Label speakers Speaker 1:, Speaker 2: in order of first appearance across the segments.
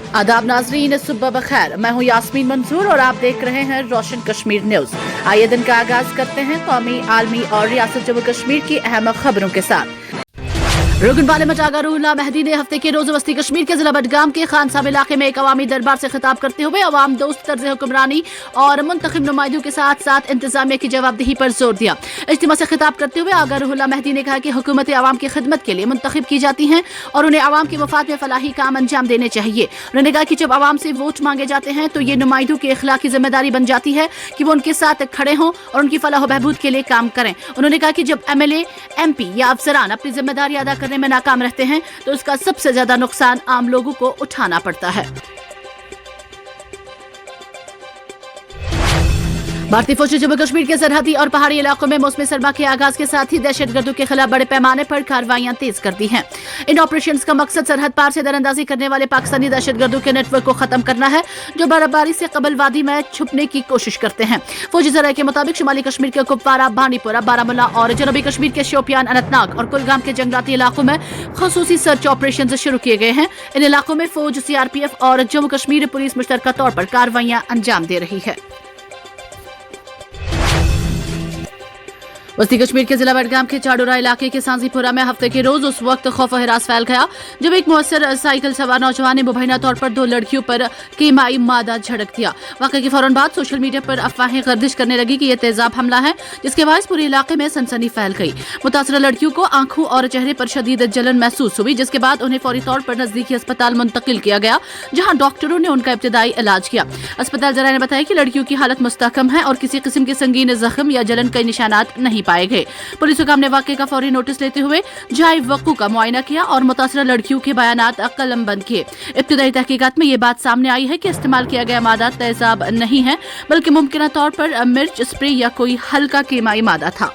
Speaker 1: आदाब नाजरीन, सुबह बखैर। मैं हूँ यास्मीन मंसूर और आप देख रहे हैं रोशन कश्मीर न्यूज। आइए दिन का आगाज करते हैं कौमी, आलमी और रियासत जम्मू कश्मीर की अहम खबरों के साथ। रुकन वाले मचागा रुहुल्लाह मेहदी ने हफ्ते के रोज वस्ती कश्मीर के जिला बडगाम के खान साहब इलाके में एक अवामी दरबार से खिताब करते हुए अवाम दोस्त तर्ज हुक्मरानी और मुंतखब नुमाइंदों के साथ साथ इंतजामिया की जवाबदेही पर जोर दिया। इज्तिमा से खिताब करते हुए आगा रुहुल्लाह मेहदी ने कहा कि हुकूमतें आवाम की खिदमत के लिए मुंतखब की जाती हैं और उन्हें आवाम के मफाद में फलाही काम अंजाम देने चाहिए। उन्होंने कहा कि जब आवाम से वोट मांगे जाते हैं तो ये नुमाइंदों की इखलाकी जिम्मेदारी बन जाती है कि वो उनके साथ खड़े हों और उनकी फलाह बहबूद के लिए काम करें। उन्होंने कहा कि जब MLA, MP या अफसरान अपनी जिम्मेदारी अदा करने में नाकाम रहते हैं तो उसका सबसे ज्यादा नुकसान आम लोगों को उठाना पड़ता है। भारतीय फौज ने जम्मू कश्मीर के सरहदी और पहाड़ी इलाकों में मौसमी सरमा के आगाज के साथ ही दहशतगर्दों के खिलाफ बड़े पैमाने पर कार्रवाइयां तेज कर दी हैं। इन ऑपरेशंस का मकसद सरहद पार से दरअंदाजी करने वाले पाकिस्तानी दहशतगर्दों के नेटवर्क को खत्म करना है जो बर्फबारी से कबल वादी में छुपने की कोशिश करते हैं। फौजी जराये के मुताबिक शुमाली कश्मीर के कुपवारा, बानीपुरा, बारामुल्ला और जनूबी कश्मीर के शोपियान, अनंतनाग और कुलगाम के जंगलाती इलाकों में खसूसी सर्च ऑपरेशन शुरू किए गए हैं। इन इलाकों में फौज, CRPF और जम्मू कश्मीर पुलिस मुश्तरका तौर पर कार्रवाइयां अंजाम दे रही है। वस्ती कश्मीर के जिला बडगाम के चाडोरा इलाके के सांजीपुरा में हफ्ते के रोज उस वक्त खौफ और हिरास फैल गया जब एक मुअस्सर साइकिल सवार नौजवान ने मुबैना तौर पर 2 लड़कियों पर कीमाई मादा झड़क दिया। वाक़े के फौरन बाद सोशल मीडिया पर अफवाहें गर्दिश करने लगी कि यह तेजाब हमला है, जिसके बायस पूरे इलाके में सनसनी फैल गई। मुतासरा लड़कियों को आंखों और चेहरे पर शदीद जलन महसूस हुई, जिसके बाद उन्हें फौरी तौर पर नजदीकी अस्पताल मुंतकिल किया गया, जहां डॉक्टरों ने उनका इब्तिदाई इलाज किया। अस्पताल जराये ने बताया कि लड़कियों की हालत मुस्तहकम है और किसी किस्म के संगीन जख्म या जलन के निशानात नहीं पाए गए। पुलिस हुकाम ने वाक़े का फौरी नोटिस लेते हुए जाए वक़्फ़ का मुआयना किया और मुतासरा लड़कियों के बयानात कलमबंद किए। इब्तिदाई तहकीकात में ये बात सामने आई है कि इस्तेमाल किया गया मादा तेजाब नहीं है, बल्कि मुमकिन तौर पर मिर्च स्प्रे या कोई हल्का कीमाई मादा था।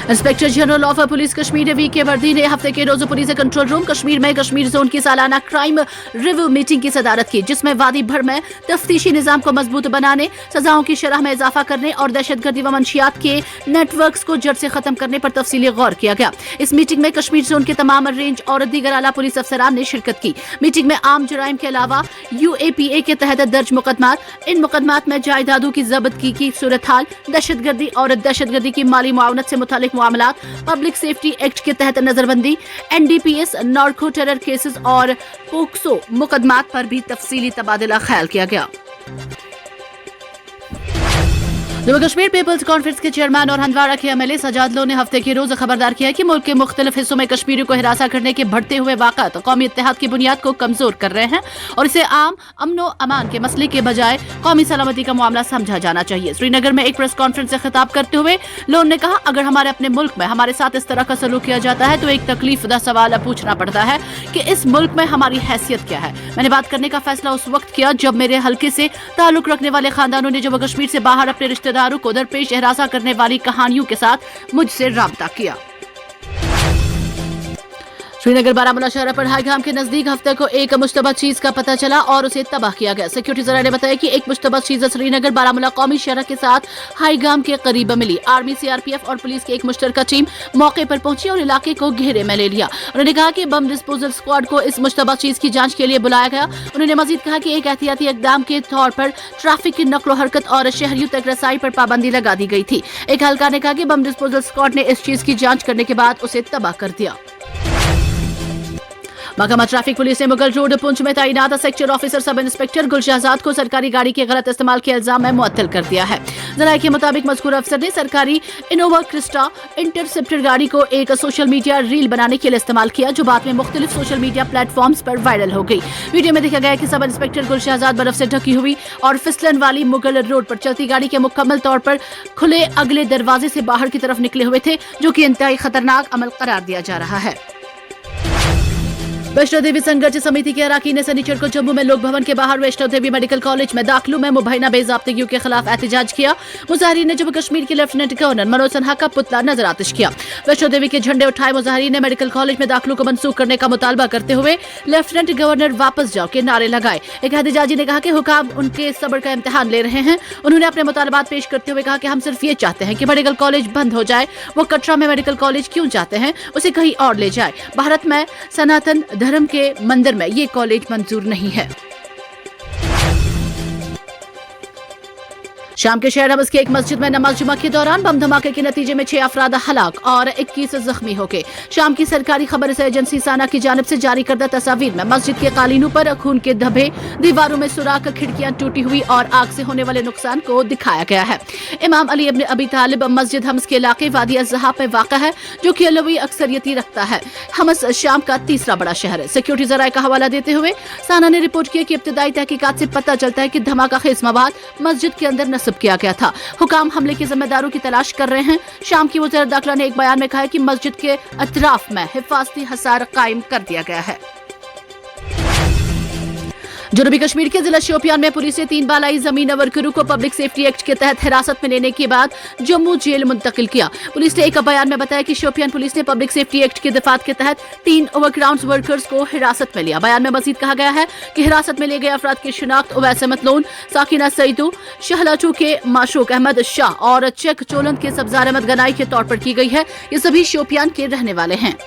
Speaker 1: Inspector general of police Kashmir VK वर्दी ने हफ्ते के रोज पुलिस कंट्रोल रूम कश्मीर में कश्मीर जोन की सालाना क्राइम रिव्यू मीटिंग की सदारत की, जिसमें वादी भर में तफ्तीशी निजाम को मजबूत बनाने, सजाओं की शरह में इजाफा करने और दहशतगर्दी व मंशियात के नेटवर्क्स को जड़ से खत्म करने पर तफसीली गौर किया गया। इस मीटिंग में कश्मीर जोन के तमाम रेंज और दीगर आला पुलिस अफसरान ने शिरकत की। मीटिंग में आम जराइम के अलावा UAPA के तहत दर्ज मुकदमात, इन मुकदमात में जायदादों की जब्तगी की सूरत हाल, दहशतगर्दी और दहशतगर्दी की माली मुआवनत से मुतालिक मामलात, पब्लिक सेफ्टी एक्ट के तहत नजरबंदी, NDPS, नार्को टेरर केसेस और पोक्सो मुकदमात पर भी तफसीली तबादला ख्याल किया गया। जम्मू कश्मीर पीपल्स कॉन्फ्रेंस के चेयरमैन और हंदवाड़ा के MLA सजाद लो ने हफ्ते के रोज खबरदार किया कि मुल्क के मुख्तलिफ हिस्सों में कश्मीरियों को हिरासा करने के बढ़ते हुए वाक़ात कौमी इत्तेहाद की बुनियाद को कमजोर कर रहे हैं और इसे आम अमनो अमान के मसले के बजाय कौमी सलामती का मामला समझा जाना चाहिए। श्रीनगर में एक प्रेस कॉन्फ्रेंस से खिताब करते हुए लोन ने कहा, अगर हमारे अपने मुल्क में हमारे साथ इस तरह का सलूक किया जाता है तो एक तकलीफदा सवाल पूछना पड़ता है कि इस मुल्क में हमारी हैसियत क्या है। मैंने बात करने का फैसला उस वक्त किया जब मेरे हल्के से ताल्लुक रखने वाले खानदानों ने जम्मू कश्मीर से बाहर अपने रिश्तेदारों को दरपेश हिरासा करने वाली कहानियों के साथ मुझसे राब्ता किया। श्रीनगर बारामूला शहर पर हाईगाम के नजदीक हफ्ते को एक मुश्तबा चीज का पता चला और उसे तबाह किया गया। सिक्योरिटी जराये ने बताया कि एक मुश्तबा चीज श्रीनगर बारामूला कौमी शहर के साथ हाईगाम के करीब मिली। आर्मी, CRPF और पुलिस की एक मुश्तरका टीम मौके पर पहुंची और इलाके को घेरे में ले लिया। उन्होंने कहा कि बम डिस्पोजल स्क्वाड को इस मुश्तबा चीज की जांच के लिए बुलाया गया। उन्होंने मजीद कहा कि एक एहतियाती इकदाम के तौर पर ट्रैफिक की नक्लो हरकत और शहरियों तक रसाई पर पाबंदी लगा दी गई थी। एक एहलकार ने कहा कि बम डिस्पोजल स्क्वाड ने इस चीज की जांच करने के बाद उसे तबाह कर दिया। महकमा ट्रैफिक पुलिस ने मुगल रोड पुंछ में तैनात सेक्टर ऑफिसर सब इंस्पेक्टर गुलशहजाद को सरकारी गाड़ी के गलत इस्तेमाल के इल्जाम में मुअत्तल कर दिया है। जराये के मुताबिक मज़कूर अफसर ने सरकारी इनोवा क्रिस्टा इंटरसेप्टर गाड़ी को एक सोशल मीडिया रील बनाने के लिए इस्तेमाल किया, जो बाद में मुख्तलिफ सोशल मीडिया प्लेटफॉर्म्स पर वायरल हो गई। वीडियो में देखा गया कि सब इंस्पेक्टर गुलशहजाद बर्फ से ढकी हुई और फिसलन वाली मुगल रोड पर चलती गाड़ी के मुकम्मल तौर पर खुले अगले दरवाजे से बाहर की तरफ निकले हुए थे, जो कि इंतहाई खतरनाक अमल करार दिया जा रहा है। वैष्णो देवी संघर्ष समिति के अरकान ने शनिचर को जम्मू में लोक भवन के बाहर वैष्णो देवी मेडिकल कॉलेज में दाखिलों में मुबैना बेज़ाब्तगियों के खिलाफ एहतजाज किया। मुजाहिरीन ने जम्मू कश्मीर के लेफ्टिनेंट गवर्नर मनोज सिन्हा का पुतला नजर आतिश किया। वैष्णो देवी के झंडे उठाए मुजाहिरीन ने मेडिकल कॉलेज में दाखिलों को मनसूख करने का मुतालबा करते हुए लेफ्टिनेंट गवर्नर वापस जाओ के नारे लगाए। एक एहतजाजी ने कहा कि हुकाम उनके सब्र का इम्तिहान ले रहे हैं। उन्होंने अपने मुतालबात पेश करते हुए कहा कि हम सिर्फ ये चाहते हैं कि मेडिकल कॉलेज बंद हो जाए। वो कटरा में मेडिकल कॉलेज क्यों चाहते हैं, उसे कहीं और ले जाए। भारत में सनातन धर्म के मंदिर में ये कॉलेज मंजूर नहीं है। शाम के शहर हमस की एक मस्जिद में नमाज जुमा के दौरान बम धमाके के नतीजे में 6 अफराद हलाक और 21 जख्मी हो गए। शाम की सरकारी खबर एजेंसी साना की जानिब से जारी करदा तस्वीर में मस्जिद के कालीनों पर खून के धब्बे, दीवारों में सुराख, खिड़कियां टूटी हुई और आग से होने वाले नुकसान को दिखाया गया है। इमाम अली इब्न अबी तालिब मस्जिद हमस के इलाके वादी अज़्ज़हा में वाक़ा है, जो कि अलवी अक्सरियती रखता है। हमस शाम का तीसरा बड़ा शहर है। सिक्योरिटी ज़राए का हवाला देते हुए साना ने रिपोर्ट किया कि इब्तिदाई तहकीकात से पता चलता है कि धमाका खेज मवाद मस्जिद के अंदर नस्ब किया गया था। हुकाम हमले के जिम्मेदारों की तलाश कर रहे हैं। शाम की वज़ीर दाखिला ने एक बयान में कहा है कि मस्जिद के अतराफ में हिफाजती हसार कायम कर दिया गया है। जनूबी कश्मीर के जिला शोपियान में पुलिस ने 3 बालाई जमीन वर्करों को पब्लिक सेफ्टी एक्ट के तहत हिरासत में लेने के बाद जम्मू जेल मुंतकिल किया। पुलिस ने एक बयान में बताया कि शोपियान पुलिस ने पब्लिक सेफ्टी एक्ट के दफात के तहत 3 ओवरग्राउंड वर्कर्स को हिरासत में लिया। बयान में मजीद कहा गया है कि हिरासत में लिए गए अफराद की शिनाख्त उवैस अहमद लोन, साकिना सईदू, शहलाचू के माशूक अहमद शाह और चेक चोलंद के सब्जार अहमद गनाई के तौर पर की गई है। ये सभी शोपियान के रहने वाले हैं।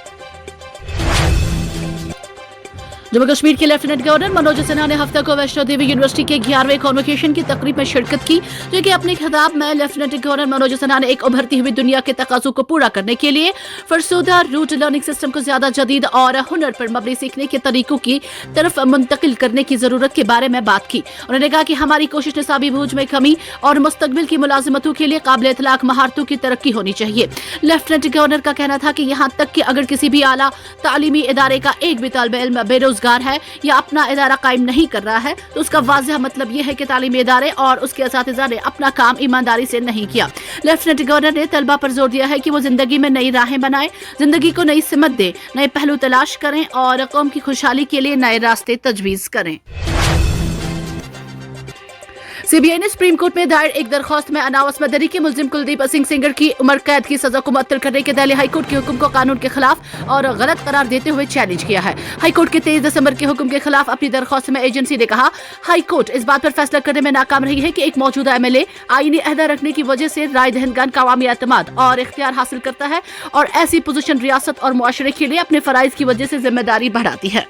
Speaker 1: जम्मू कश्मीर के लेफ्टिनेंट गवर्नर मनोज सिन्हा ने हफ्ते को वैष्णो देवी यूनिवर्सिटी के 11वें कॉन्वोकेशन की तकरीब में शिरकत की, जो कि अपने खिताब में लेफ्टिनेंट गवर्नर मनोज सिन्हा ने एक उभरती हुई दुनिया के तकाज़ों को पूरा करने के लिए फरसुदा रूट लर्निंग सिस्टम को ज्यादा जदीद और हुनर पर मबनी सीखने के तरीकों की तरफ मुंतकिल करने की जरूरत के बारे में बात की। उन्होंने कहा कि हमारी कोशिश निसाबी बोझ में कमी और मुस्तकबिल की मुलाजिमतों के लिए काबिल इतलाक महारतों की तरक्की होनी चाहिए। लेफ्टिनेंट गवर्नर का कहना था कि यहाँ तक कि अगर किसी भी आला तालीमी इदारे का एक भी तालिब इल्म बेरोजगार है या अपना इदारा कायम नहीं कर रहा है, तो उसका वाज़ेह मतलब यह है कि तालीमी इदारे और उसके असातिज़ा ने अपना काम ईमानदारी से नहीं किया। लेफ्टिनेंट गवर्नर ने तलबा पर जोर दिया है कि वो जिंदगी में नई राहें बनाएं, जिंदगी को नई सिमत दे, नए पहलू तलाश करें और कौम की खुशहाली के लिए नए रास्ते तजवीज़ करें। सीबीआई ने सुप्रीम कोर्ट में दायर एक दरख्वास्त में अनावस मदरी के मुलजिम कुलदीप सिंह सेंगर की उम्र कैद की सजा को मुअत्तल करने के दिल्ली हाईकोर्ट के हुक्म को कानून के खिलाफ और गलत करार देते हुए चैलेंज किया है। हाईकोर्ट के 23 दिसंबर के हुक्म के खिलाफ अपनी दरख्वास्त में एजेंसी ने कहा, हाईकोर्ट इस बात पर फैसला करने में नाकाम रही है कि एक मौजूदा एमएलए आईनी अहदा रखने की वजह से राय दहनगान का अवामी एतमाद और इख्तियार हासिल करता है और ऐसी पोजीशन रियासत और मुआशरे के लिए अपने फराइज की वजह से जिम्मेदारी बढ़ाती है।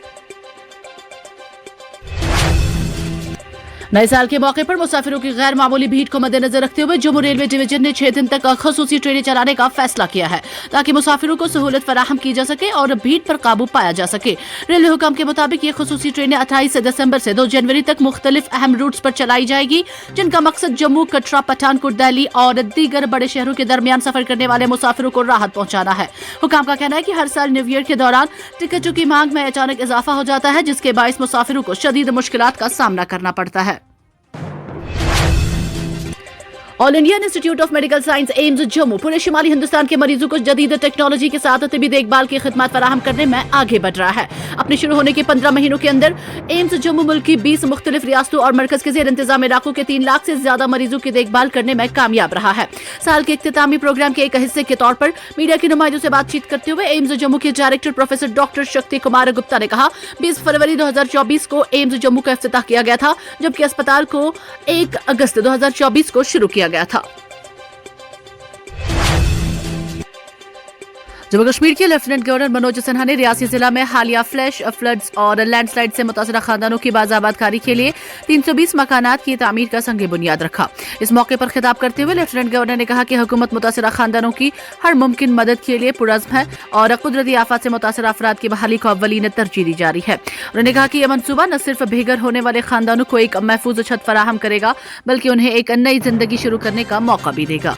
Speaker 1: नए साल के मौके पर मुसाफिरों की गैर मामूली भीड़ को मद्देनजर रखते हुए जम्मू रेलवे डिवीजन ने 6 दिन तक खसूसी ट्रेनें चलाने का फैसला किया है, ताकि मुसाफिरों को सहूलत फराहम की जा सके और भीड़ पर काबू पाया जा सके। रेलवे हुकाम के मुताबिक ये खसूसी ट्रेनें 28 दिसंबर से 2 जनवरी तक मुख्तलिफ अहम रूट्स पर चलाई जाएगी, जिनका मकसद जम्मू, कटरा, पठानकोट, दिल्ली और दीगर बड़े शहरों के दरमियान सफर करने वाले मुसाफिरों को राहत पहुंचाना है। हुकाम का कहना है कि हर साल न्यू ईयर के दौरान टिकटों की मांग में अचानक इजाफा हो जाता है, जिसके बायस मुसाफिरों को शदीद मुश्किलात का सामना करना पड़ता है। All Indian institute of medical science AIIMS Jammu पूरे शुमाली हिंदुस्तान के मरीजों को जदीद टेक्नोलॉजी के साथ तिबी देखभाल की खिदमत फराहम करने में आगे बढ़ रहा है। अपने शुरू होने के 15 महीनों के अंदर एम्स जम्मू मुल्क की 20 मुख्तलिफ रियासतों और मरकज के ज़ेर इंतजाम इलाकों के 3 लाख से ज्यादा मरीजों की देखभाल करने में कामयाब रहा है। साल के इख्तितामी प्रोग्राम के एक हिस्से के तौर पर मीडिया के नुमाइंदों से बातचीत करते हुए एम्स जम्मू के director professor doctor Shakti Kumar Gupta ने कहा, 20 फरवरी 2024 को एम्स जम्मू का इफ्तिताह किया गया था, जबकि अस्पताल को 1 अगस्त 2024 को शुरू किया गया था। जम्मू कश्मीर के लेफ्टिनेंट गवर्नर मनोज सिन्हा ने रियासी जिला में हालिया फ्लैश फ्लड्स और लैंडस्लाइड से मुतासरा खानदानों की बाज़ाबादकारी के लिए 320 मकानात की तामीर का संग बुनियाद रखा। इस मौके पर खिताब करते हुए लेफ्टिनेंट गवर्नर ने कहा कि हुकूमत मुतासरा खानदानों की हर मुमकिन मदद के लिए पुरज़्म है और कुदरती आफत से मुतासरा अफराद की बहाली को अव्वलीन तरजीह दी जा रही है। उन्होंने कहा कि यह मनसूबा न सिर्फ बेघर होने वाले खानदानों को एक महफूज छत फराहम करेगा, बल्कि उन्हें एक नई जिंदगी शुरू करने का मौका भी देगा।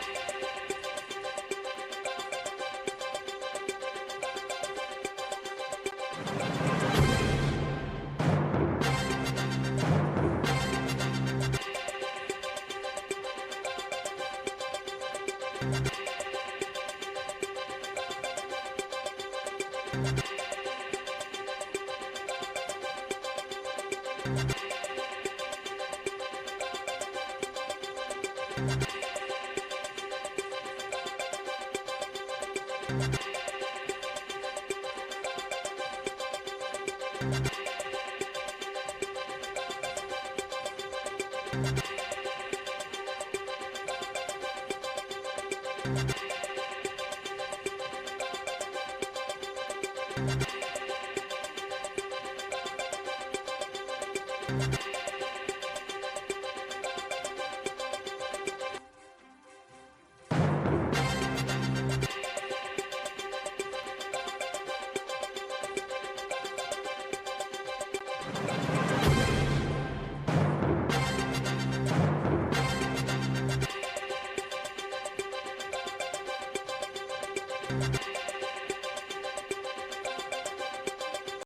Speaker 2: you